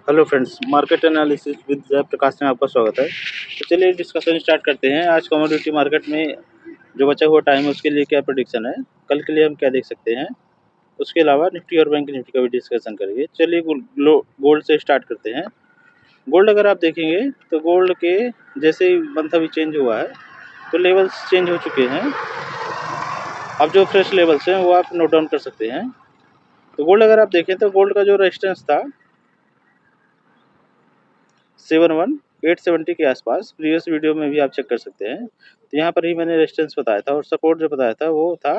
Hello friends, market analysis with Jayprakash में आपका स्वागत है। तो चलिए डिस्कशन स्टार्ट करते हैं। आज कमोडिटी मार्केट में जो बचा हुआ टाइम है उसके लिए क्या प्रेडिक्शन है, कल के लिए हम क्या देख सकते हैं, उसके अलावा निफ्टी और बैंक निफ्टी का भी डिस्कशन करेंगे। चलिए गोल्ड से स्टार्ट करते हैं। गोल्ड अगर आप देखेंगे तो गोल्ड के जैसे ही मंथ अभी चेंज हुआ है तो लेवल्स चेंज हो चुके हैं। अब जो फ्रेश लेवल्स हैं वो आप नोट डाउन कर सकते हैं। तो गोल्ड अगर आप देखें तो गोल्ड का जो रेजिस्टेंस था 71870 के आसपास, प्रीवियस वीडियो में भी आप चेक कर सकते हैं। तो यहाँ पर ही मैंने रेजिस्टेंस बताया था और सपोर्ट जो बताया था वो था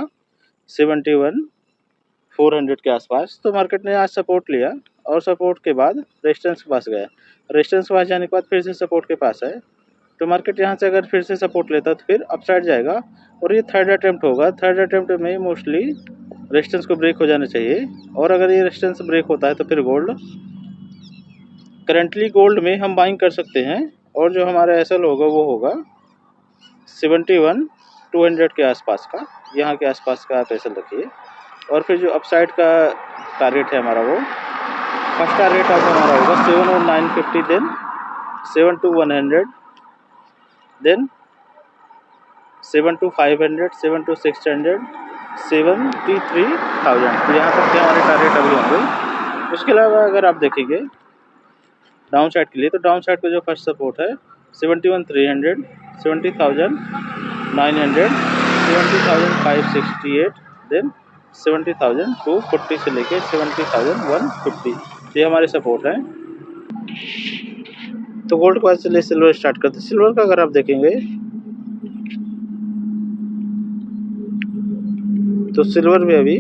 71400 के आसपास। तो मार्केट ने आज सपोर्ट लिया और सपोर्ट के बाद रेजिस्टेंस के पास गया। रेजिस्टेंस के पास जाने के बाद फिर से सपोर्ट के पास है। तो मार्केट यहाँ से अगर फिर से सपोर्ट लेता है तो फिर अपसाइड जाएगा और ये थर्ड अटेम्प्ट होगा। थर्ड अटेम्प्ट में मोस्टली रेजिस्टेंस को ब्रेक हो जाना चाहिए और अगर ये रेजिस्टेंस ब्रेक होता है तो फिर करंटली गोल्ड में हम बाइंग कर सकते हैं और जो हमारा एसएल होगा वो होगा 71200 के आसपास का। यहाँ के आसपास का आप एसएल रखिए और फिर जो अपसाइड का टारगेट है हमारा वो फर्स्ट टारगेट आप हमारा होगा 70950, देन 72100, देन 72500, 72600, 73000। तो यहाँ तक के हमारे टारगेट अभी होंगे। उसके अलावा अगर आप देखेंगे डाउन साइड के लिए तो डाउन साइड का जो फर्स्ट सपोर्ट है 71300, 70900, 70568, देन 70240 से लेके 70150 ये हमारे सपोर्ट हैं। तो गोल्ड के बाद चलिए सिल्वर स्टार्ट करते हैं। सिल्वर का अगर आप देखेंगे तो सिल्वर में अभी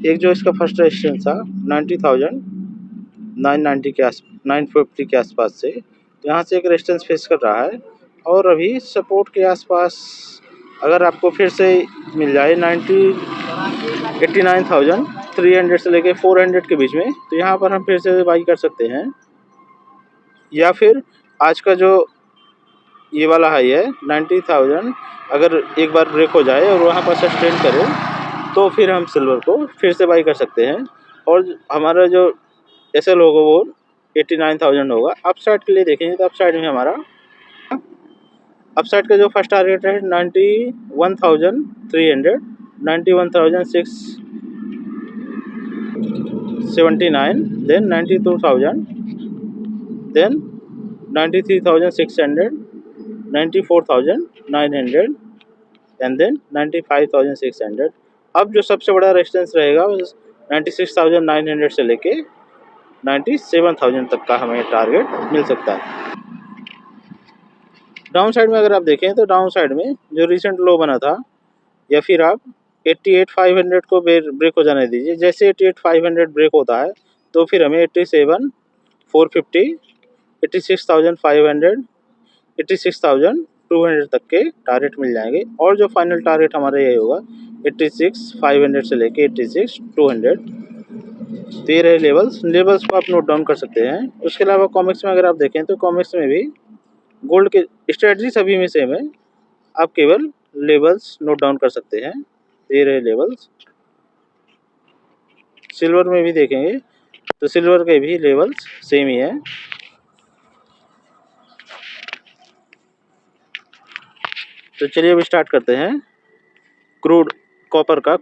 एक जो इसका फर्स्ट रेजिस्टेंस था 90,990 के आस 950 के आसपास से यहाँ से एक रेजिस्टेंस फेस कर रहा है और अभी सपोर्ट के आसपास अगर आपको फिर से मिल जाए 89,300 से लेके 400 के बीच में तो यहाँ पर हम फिर से बाई कर सकते हैं। या फिर आज का जो ये वाला हाई है 90,000 अगर एक बार ब्रेक हो जाए और वहाँ पर सस्टेन करे तो फिर हम सिल्वर को फिर से बाई कर सकते हैं और हमारा जो एसएल होगा वो 89,000 होगा। अपसाइड के लिए देखेंगे तो अपसाइड में हमारा अपसाइड का जो फर्स्ट टारगेट है 91,300, 91,679, देन 92,000, देन 93,600, 94,900 एंड देन 95,600। अब जो सबसे बड़ा रेजिस्टेंस रहेगा 96,900 से लेके 97,000 तक का हमें टारगेट मिल सकता है। डाउन साइड में अगर आप देखें तो डाउन साइड में जो रिसेंट लो बना था या फिर आप 88,500 को ब्रेक हो जाने दीजिए। जैसे 88,500 ब्रेक होता है तो फिर हमें 87,450, 86,500, 86,200 तक के टारगेट मिल जाएंगे और जो फाइनल टारगेट हमारा ये होगा 86,500 से लेके 86,200। तो ये रहे लेवल्स को आप नोट डाउन कर सकते हैं। उसके अलावा कॉमिक्स में अगर आप देखें तो कॉमिक्स में भी गोल्ड के स्ट्रेटजी सभी में सेम है, आप केवल लेवल्स नोट डाउन कर सकते हैं। ये रहे लेवल्स। सिल्वर में भी देखेंगे तो सिल्वर के भी लेवल्स सेम ही है। तो चलिए अभी स्टार्ट करते हैं क्रूड कॉपर का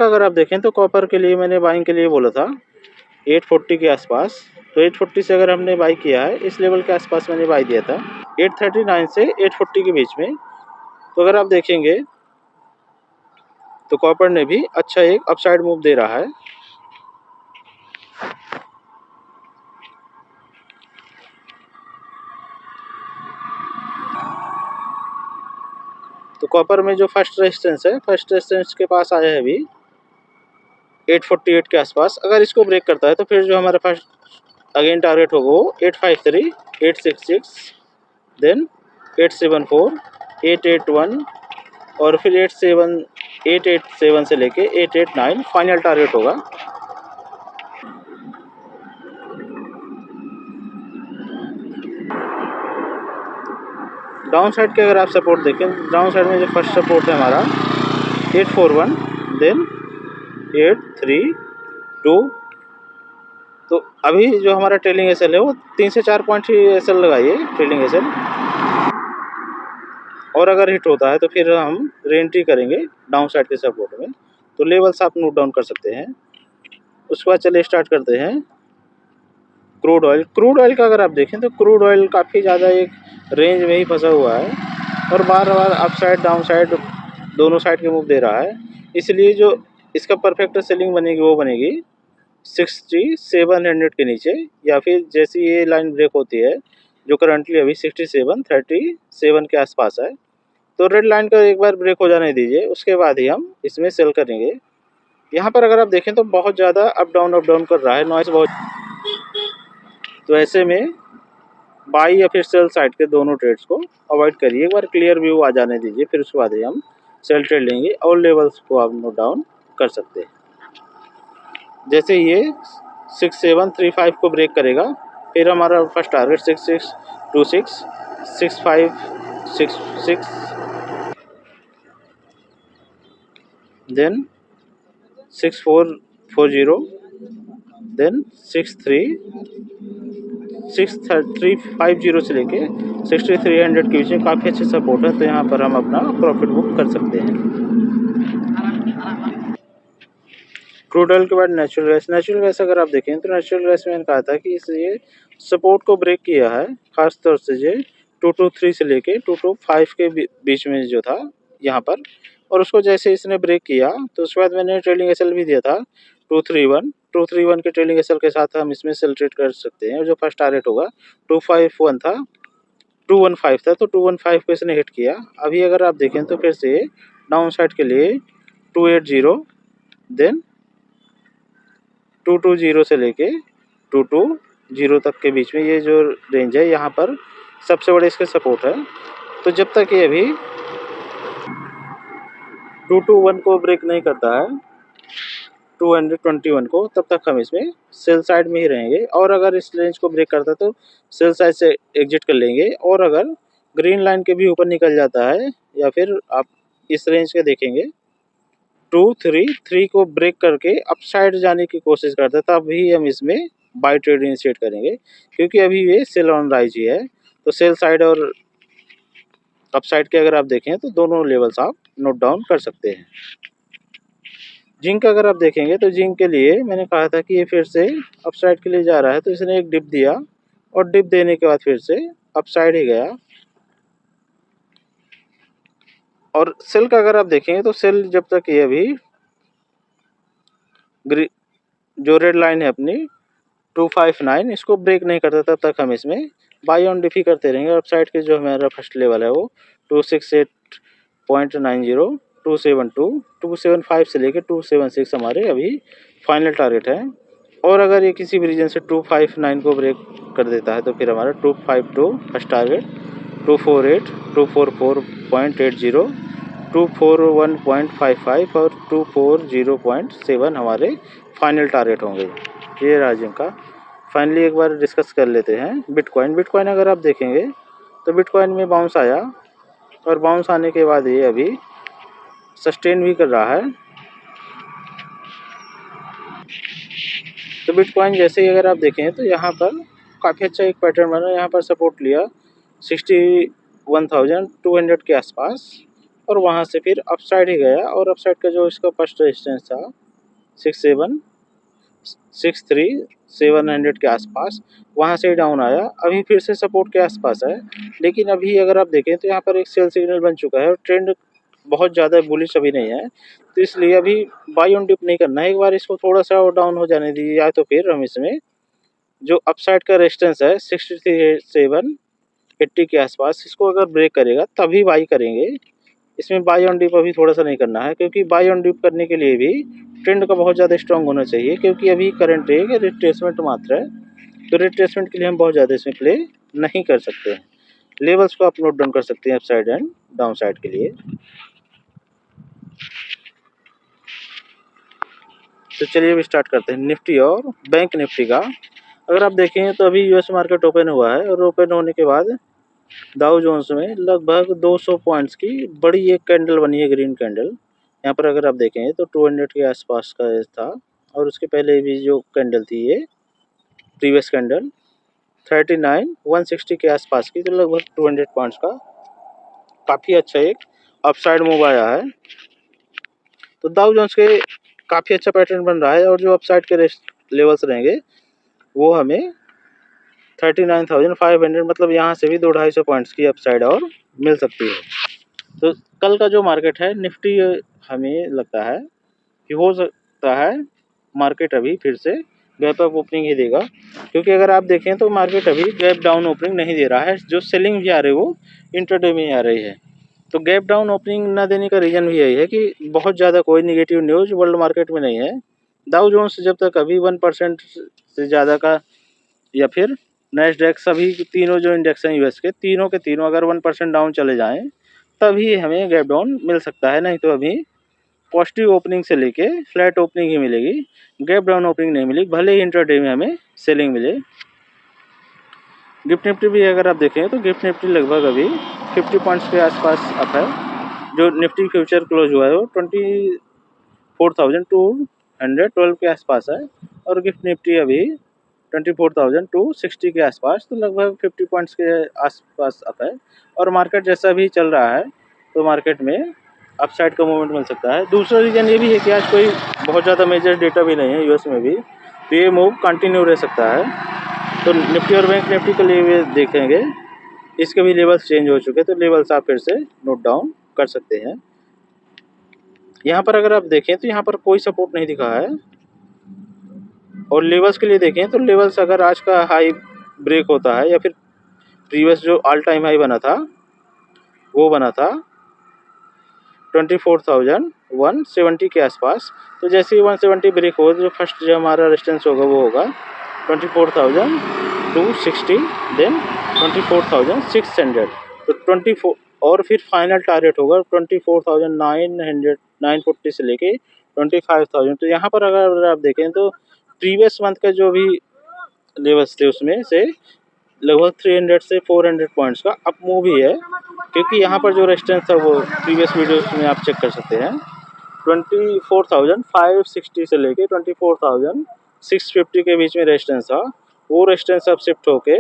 अगर आप देखें तो कॉपर के लिए मैंने बाइंग के लिए बोला था 840 के आसपास। तो 840 से अगर हमने बाई किया है इस लेवल के आसपास मैंने बाई दिया था 839 से 840 के बीच में। तो अगर आप देखेंगे तो कॉपर ने भी अच्छा एक अपसाइड मूव दे रहा है। तो कॉपर में जो फर्स्ट रेजिस्टेंस के पास आया है अभी 848 के आसपास। अगर इसको ब्रेक करता है तो फिर जो हमारा फर्स्ट अगेन टारगेट होगा वो 853, 866, देन 874, 881 और फिर 887 से लेके 889 फाइनल टारगेट होगा। डाउन साइड के अगर आप सपोर्ट देखें डाउन साइड में जो फर्स्ट सपोर्ट है हमारा 841, देन 832। तो अभी जो हमारा ट्रेलिंग एसएल है वो 3 से 4 पॉइंट ही एसएल लगाइए, ट्रेलिंग एसएल। और अगर हिट होता है तो फिर हम रीएंट्री करेंगे डाउन साइड के सपोर्ट में। तो लेवल्स आप नोट डाउन कर सकते हैं। उसके बाद चलिए स्टार्ट करते हैं क्रूड ऑयल। क्रूड ऑयल का अगर आप देखें तो क्रूड ऑयल काफ़ी ज़्यादा एक रेंज में ही फंसा हुआ है और बार बार अप साइड डाउन साइड दोनों साइड के मूव दे रहा है। इसलिए जो इसका परफेक्ट सेलिंग बनेगी वो बनेगी 6700 के नीचे, या फिर जैसी ये लाइन ब्रेक होती है जो करंटली अभी 6737 के आसपास है, तो रेड लाइन का एक बार ब्रेक हो जाने दीजिए, उसके बाद ही हम इसमें सेल करेंगे। यहाँ पर अगर आप देखें तो बहुत ज़्यादा अप डाउन कर रहा है, नॉइस बहुत। तो ऐसे में बाई या फिर सेल साइड के दोनों ट्रेड्स को अवॉइड करिए। एक बार क्लियर व्यू आ जाने दीजिए, फिर उसके बाद ही हम सेल ट्रेड लेंगे और लेवल्स को आप नोट डाउन कर सकते हैं। जैसे ये 6735 को ब्रेक करेगा, फिर हमारा फर्स्ट टारगेट 6626, 6566, देन 6440, देन 6350 से लेके 6300 के बीच में काफ़ी अच्छे सपोर्ट है। तो यहाँ पर हम अपना प्रॉफिट बुक कर सकते हैं। क्रूड ऑयल के बाद नेचुरल गैस। नेचुरल गैस अगर आप देखें तो नेचुरल गैस मैंने कहा था कि ये सपोर्ट को ब्रेक किया है, खास तौर से ये 223 से लेके 225 के बीच में जो था यहाँ पर, और उसको जैसे इसने ब्रेक किया तो उसके बाद मैंने ट्रेलिंग एसएल भी दिया था 231 के ट्रेलिंग एसएल के साथ हम इसमें सेल ट्रेड कर सकते हैं। और जो फर्स्ट टारगेट होगा 251 था, 215 था, तो 215 को इसने हिट किया। अभी अगर आप देखें तो फिर से डाउन साइड के लिए 280, देन 220 से लेके 220 तक के बीच में ये जो रेंज है, यहाँ पर सबसे बड़े इसके सपोर्ट है। तो जब तक ये अभी 221 को ब्रेक नहीं करता है, 221 को, तब तक हम इसमें सेल साइड में ही रहेंगे। और अगर इस रेंज को ब्रेक करता है तो सेल साइड से एग्जिट कर लेंगे। और अगर ग्रीन लाइन के भी ऊपर निकल जाता है, या फिर आप इस रेंज के देखेंगे 233 को ब्रेक करके अपसाइड जाने की कोशिश करता है, तब भी हम इसमें बाय ट्रेड इनिशिएट करेंगे, क्योंकि अभी ये सेल ऑन राइज ही है। तो सेल साइड और अपसाइड के अगर आप देखें तो दोनों लेवल्स आप नोट डाउन कर सकते हैं। जिंक अगर आप देखेंगे तो जिंक के लिए मैंने कहा था कि ये फिर से अपसाइड के लिए जा रहा है, तो इसने एक डिप दिया और डिप देने के बाद फिर से अपसाइड ही गया। और सेल का अगर आप देखेंगे तो सेल जब तक ये अभी जो रेड लाइन है अपनी 259 इसको ब्रेक नहीं करता, तब तक हम इसमें बाई ऑन डिप ही करते रहेंगे। अपसाइड के जो हमारा फर्स्ट लेवल है वो 268.90, 272, 275 से लेके 276 हमारे अभी फाइनल टारगेट है। और अगर ये किसी भी रीजन से 259 को ब्रेक कर देता है तो फिर हमारा 252 फर्स्ट टारगेट, 248, 244.80, 241.55 और 240.7 हमारे फाइनल टारगेट होंगे। ये राज्यों का फाइनली एक बार डिस्कस कर लेते हैं बिटकॉइन अगर आप देखेंगे तो बिटकॉइन में बाउंस आया, और बाउंस आने के बाद ये अभी सस्टेन भी कर रहा है। तो बिटकॉइन जैसे ही अगर आप देखें तो यहाँ पर काफ़ी अच्छा एक पैटर्न बना, यहाँ पर सपोर्ट लिया 61,200 के आसपास, और वहाँ से फिर अपसाइड ही गया। और अपसाइड का जो इसका फर्स्ट रेजिस्टेंस था 63,700 के आसपास, वहाँ से डाउन आया, अभी फिर से सपोर्ट के आसपास है। लेकिन अभी अगर आप देखें तो यहाँ पर एक सेल सिग्नल बन चुका है और ट्रेंड बहुत ज़्यादा बुलिश अभी नहीं है, तो इसलिए अभी बाई ऑन डिप नहीं करना है। एक बार इसको थोड़ा सा और डाउन हो जाने दीजिए, या तो फिर हम इसमें जो अपसाइड का रेजिस्टेंस है 63,780 के आसपास, इसको अगर ब्रेक करेगा तभी बाई करेंगे। इसमें बाई ऑन डिप अभी थोड़ा सा नहीं करना है, क्योंकि बाई ऑन डिप करने के लिए भी ट्रेंड का बहुत ज़्यादा स्ट्रांग होना चाहिए, क्योंकि अभी करंट एक रिट्रेसमेंट मात्र है। तो रिट्रेसमेंट के लिए हम बहुत ज़्यादा इसमें प्ले नहीं कर सकते हैं। लेवल्स को आप नोट डाउन कर सकते हैं अपसाइड एंड डाउन साइड के लिए। तो चलिए अभी स्टार्ट करते हैं निफ्टी और बैंक निफ्टी का। अगर आप देखें तो अभी यूएस मार्केट ओपन हुआ है, और ओपन होने के बाद डाउ जोन्स में लगभग 200 पॉइंट्स की बड़ी एक कैंडल बनी है, ग्रीन कैंडल। यहाँ पर अगर आप देखें तो 200 के आसपास का था, और उसके पहले भी जो कैंडल थी ये प्रीवियस कैंडल 39,160 के आसपास की, तो लगभग 200 पॉइंट्स का काफ़ी अच्छा एक अपसाइड मूव आया है। तो डाउ जोन्स के काफ़ी अच्छा पैटर्न बन रहा है और जो अपसाइड के लेवल्स रहेंगे वो हमें 39,500 मतलब यहाँ से भी 200-250 पॉइंट्स की अपसाइड और मिल सकती है। तो कल का जो मार्केट है निफ्टी, हमें लगता है कि हो सकता है मार्केट अभी फिर से गैप अप ओपनिंग ही देगा, क्योंकि अगर आप देखें तो मार्केट अभी गैप डाउन ओपनिंग नहीं दे रहा है। जो सेलिंग भी आ रही है वो इंट्राडे में आ रही है। तो गैप डाउन ओपनिंग ना देने का रीज़न भी यही है कि बहुत ज़्यादा कोई निगेटिव न्यूज़ वर्ल्ड मार्केट में नहीं है। डाउ जोन्स जब तक अभी 1% से ज़्यादा का, या फिर नैस्डैक, सभी तीनों जो इंडेक्स हैं यूएस के तीनों अगर 1% डाउन चले जाएं तभी हमें गैप डाउन मिल सकता है, नहीं तो अभी पॉजिटिव ओपनिंग से लेके फ्लैट ओपनिंग ही मिलेगी, गैप डाउन ओपनिंग नहीं मिलेगी, भले ही इंट्राडे में हमें सेलिंग मिले। गिफ्ट निफ्टी भी अगर आप देखें तो गिफ्ट निफ्टी लगभग अभी 50 पॉइंट्स के आसपास अप है। जो निफ्टी फ्यूचर क्लोज हुआ है वो 24,212 के आसपास है और गिफ्ट निफ्टी अभी 24,260 के आसपास, तो लगभग 50 पॉइंट्स के आसपास अप है। और मार्केट जैसा भी चल रहा है तो मार्केट में अपसाइड का मूवमेंट मिल सकता है। दूसरा रीज़न ये भी है कि आज कोई बहुत ज़्यादा मेजर डेटा भी नहीं है यूएस में भी, तो ये मूव कंटिन्यू रह सकता है। तो निफ्टी और बैंक निफ्टी के लिए देखेंगे, इसके भी लेवल्स चेंज हो चुके हैं, तो लेवल्स आप फिर से नोट डाउन कर सकते हैं। यहाँ पर अगर आप देखें तो यहाँ पर कोई सपोर्ट नहीं दिखा है, और लेवल्स के लिए देखें तो लेवल्स अगर आज का हाई ब्रेक होता है या फिर प्रीवियस जो ऑल टाइम हाई बना था वो बना था 24,170 के आसपास, तो जैसे ही 170 ब्रेक हो जो फर्स्ट जो हमारा रेजिस्टेंस होगा वो होगा 24,260, देन 24,600, तो 24 और फिर फाइनल टारगेट होगा 24,940 से लेके 25,000। तो यहाँ पर अगर आप देखें तो प्रीवियस मंथ का जो भी लेवल्स थे उसमें से लगभग 300 से 400 पॉइंट्स का अप मूव ही है, क्योंकि यहाँ पर जो रेजिस्टेंस था वो प्रीवियस वीडियोस में आप चेक कर सकते हैं 24,560 से लेके 24,650 के बीच में रेजिस्टेंस था। वो रेजिस्टेंस अब शिफ्ट होके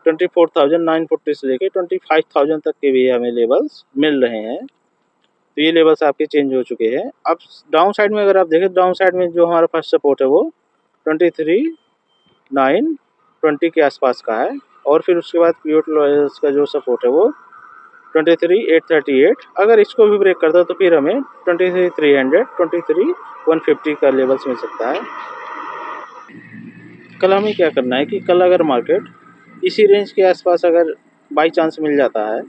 24,940 से लेके 25,000 तक के भी हमें लेवल्स मिल रहे हैं। तो ये लेवल्स आपके चेंज हो चुके हैं। अब डाउन साइड में अगर आप देखें, डाउन साइड में जो हमारा फर्स्ट सपोर्ट है वो 23,920 के आसपास का है, और फिर उसके बाद पीओट लॉयल्स का जो सपोर्ट है वो 23,838। अगर इसको भी ब्रेक करता है तो फिर हमें 23,300, 23,150 का लेवल्स मिल सकता है। कल हमें क्या करना है कि कल अगर मार्केट इसी रेंज के आसपास अगर बाई चांस मिल जाता है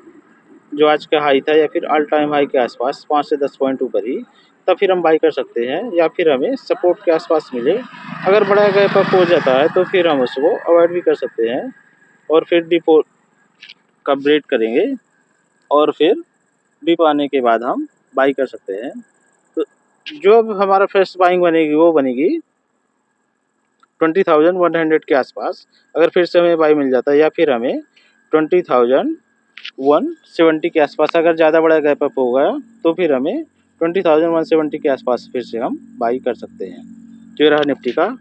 जो आज का हाई था, या फिर ऑल टाइम हाई के आसपास 5 से 10 पॉइंट ऊपर ही, तब फिर हम बाई कर सकते हैं, या फिर हमें सपोर्ट के आसपास मिले। अगर बड़ा गैप अप हो जाता है तो फिर हम उसको अवॉइड भी कर सकते हैं और फिर डिपो का ब्रेक करेंगे और फिर डिप आने के बाद हम बाई कर सकते हैं। तो जो अब हमारा फर्स्ट बाइंग बनेगी वो बनेगी 20,100 के आसपास। अगर फिर से हमें बाई मिल जाता है, या फिर हमें 20,170 के आसपास अगर ज़्यादा बड़ा गैप अप होगा तो फिर हमें 20,170 के आसपास फिर से हम बाई कर सकते हैं। जो रहा निफ्टी का।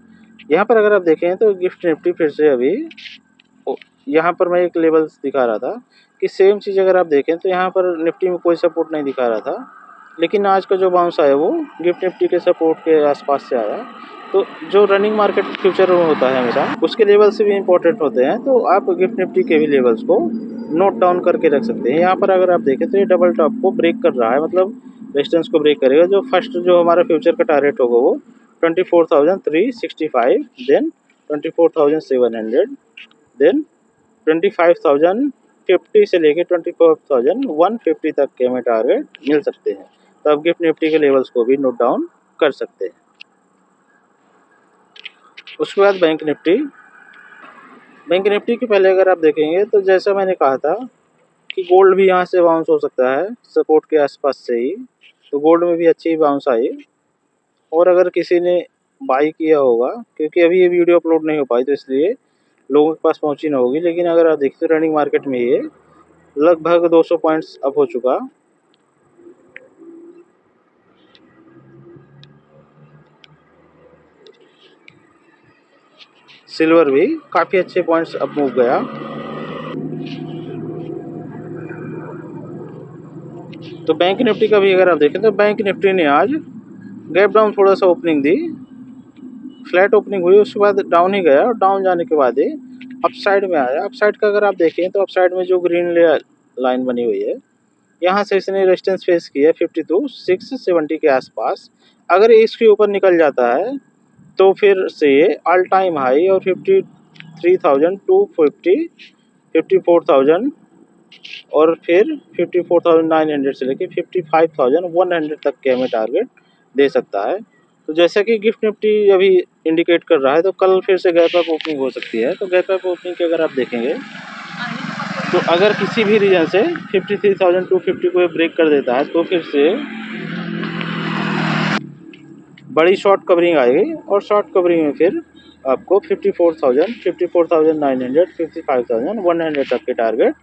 यहाँ पर अगर आप देखें तो गिफ्ट निफ्टी फिर से अभी यहाँ पर मैं एक लेवल्स दिखा रहा था कि सेम चीज़ अगर आप देखें तो यहाँ पर निफ्टी में कोई सपोर्ट नहीं दिखा रहा था, लेकिन आज का जो बाउंस आया वो गिफ्ट निफ्टी के सपोर्ट के आसपास से आया। तो जो रनिंग मार्केट फ्यूचर में होता है हमेशा उसके लेवल्स भी इंपॉर्टेंट होते हैं, तो आप गिफ्ट निफ्टी के भी लेवल्स को नोट डाउन करके रख सकते हैं। यहाँ पर अगर आप देखें तो ये डबल टॉप को ब्रेक कर रहा है, मतलब रेजिस्टेंस को ब्रेक करेगा। जो फर्स्ट जो हमारा फ्यूचर का टारगेट होगा वो 24,365, देन 24,700, देन 25,050 से लेके 24,150 तक के हमें टारगेट मिल सकते हैं। तो आप गिफ्ट निफ्टी के लेवल्स को भी नोट डाउन कर सकते हैं। उसके बाद बैंक निफ्टी के पहले अगर आप देखेंगे तो जैसा मैंने कहा था कि गोल्ड भी यहाँ से बाउंस हो सकता है सपोर्ट के आसपास से ही, तो गोल्ड में भी अच्छी बाउंस आई। और अगर किसी ने बाई किया होगा, क्योंकि अभी ये वीडियो अपलोड नहीं हो पाई तो इसलिए लोगों के पास पहुंची ना होगी, लेकिन अगर आप देखते हो रनिंग मार्केट में ये लगभग 200 पॉइंट्स अप हो चुका। सिल्वर भी काफ़ी अच्छे पॉइंट्स अप मूव गया। तो बैंक निफ्टी का भी अगर आप देखें तो बैंक निफ्टी ने आज गैप डाउन थोड़ा सा ओपनिंग दी, फ्लैट ओपनिंग हुई, उसके बाद डाउन ही गया और डाउन जाने के बाद ही अपसाइड में आया। अपसाइड का अगर आप देखें तो अपसाइड में जो ग्रीन लाइन बनी हुई है, यहाँ से इसने रेजिस्टेंस फेस किया 52,670 के आसपास। अगर इसके ऊपर निकल जाता है तो फिर से ये ऑल टाइम हाई और 53,250, 54,000 और फिर 54,900 से लेके 55,100 तक के हमें टारगेट दे सकता है। तो जैसा कि गिफ्ट निफ्टी अभी इंडिकेट कर रहा है, तो कल फिर से गैप अप ओपनिंग हो सकती है। तो गैप अप ओपनिंग के अगर आप देखेंगे तो अगर किसी भी रीजन से 53,250 को ब्रेक कर देता है तो फिर से बड़ी शॉर्ट कवरिंग आएगी और शॉर्ट कवरिंग में फिर आपको 54,000, 54,900, 55,100 तक के टारगेट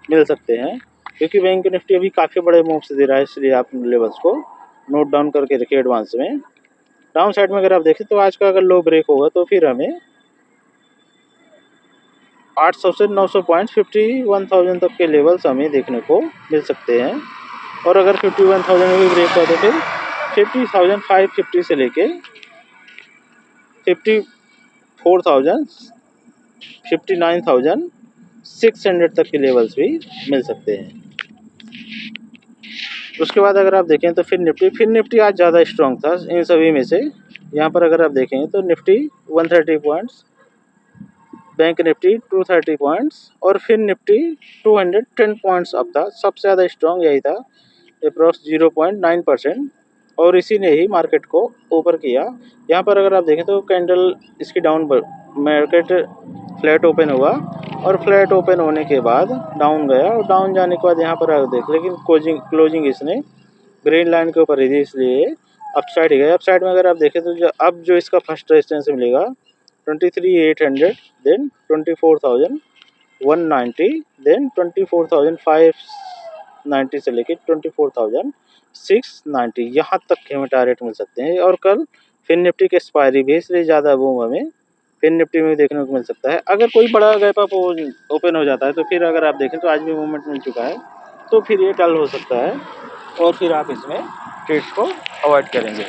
मिल सकते हैं। क्योंकि बैंक निफ्टी अभी काफ़ी बड़े मूव्स दे रहा है, इसलिए आप लेवल्स को नोट डाउन करके रखिए एडवांस में। डाउन साइड में अगर आप देखें तो आज का अगर लो ब्रेक होगा तो फिर हमें 800 से 900 पॉइंट 51,000 तक के लेवल्स हमें देखने को मिल सकते हैं। और अगर 51,000 में भी ब्रेक हुआ तो फिर 50,550 से लेके 54,000, 59,600 तक के लेवल्स भी मिल सकते हैं। उसके बाद अगर आप देखें तो फिर निफ्टी आज ज़्यादा स्ट्रॉन्ग था इन सभी में से। यहाँ पर अगर आप देखें तो Nifty 130 points, bank Nifty 230 points और फिर निफ्टी 210 पॉइंट्स अप था। सबसे ज़्यादा स्ट्रॉन्ग यही था, अप्रॉक्स 0.9%, और इसी ने ही मार्केट को ऊपर किया। यहाँ पर अगर आप देखें तो कैंडल इसकी डाउन, मार्केट फ्लैट ओपन हुआ और फ्लैट ओपन होने के बाद डाउन गया और डाउन जाने के बाद यहाँ पर आप देख, लेकिन क्लोजिंग इसने ग्रीन लाइन के ऊपर ही थी, इसलिए अपसाइड ही गया। अपसाइड में अगर आप देखें तो अब जो इसका फर्स्ट रेजिस्टेंस मिलेगा 23,800, देन 24,190, देन 24,590 से लेके 24,690 यहाँ तक के हमें टारगेट मिल सकते हैं। और कल फिन निफ्टी के एक्सपायरी भी, इसलिए ज़्यादा बूम हमें फिन निफ्टी में देखने को मिल सकता है। अगर कोई बड़ा गैप अप ओपन हो जाता है तो फिर अगर आप देखें तो आज भी मूवमेंट मिल चुका है, तो फिर ये डल हो सकता है और फिर आप इसमें ट्रेड्स को अवॉइड करेंगे।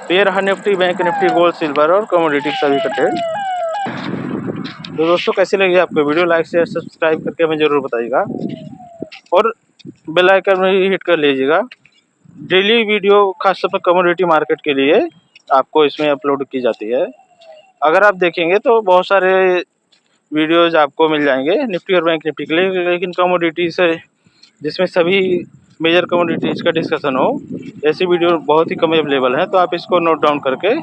तो ये रहा Nifty, bank Nifty, gold, silver और कमोडिटी सभी का ट्रेड। तो दोस्तों कैसी लगी आपको वीडियो, लाइक शेयर सब्सक्राइब करके हमें ज़रूर बताइएगा और बेल आइकन में हिट कर लीजिएगा। डेली वीडियो खासतौर पर कमोडिटी मार्केट के लिए आपको इसमें अपलोड की जाती है। अगर आप देखेंगे तो बहुत सारे वीडियोस आपको मिल जाएंगे निफ्टी और बैंक निफ्टी के लिए, लेकिन कमोडिटी से जिसमें सभी मेजर कमोडिटीज़ का डिस्कशन हो, ऐसी वीडियो बहुत ही कम अवेलेबल है। तो आप इसको नोट डाउन करके